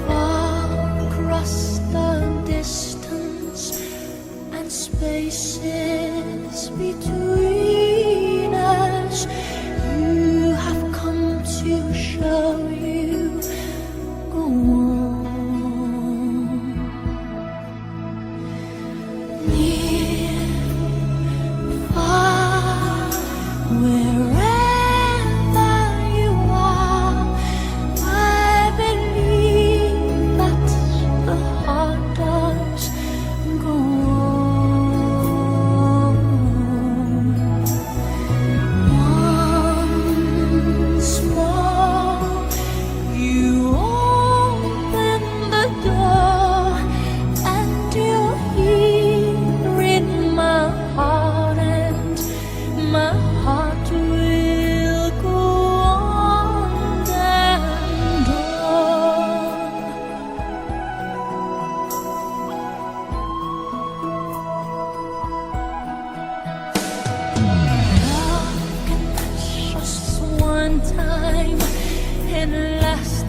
Far across the distance and spaces between us, you have come to show you go on. Near, far, wherever you are, I believe that the heart does go on. Once more, you open the door, and you're here in my heart, and my heart will go on and on. Love can touch us one time and last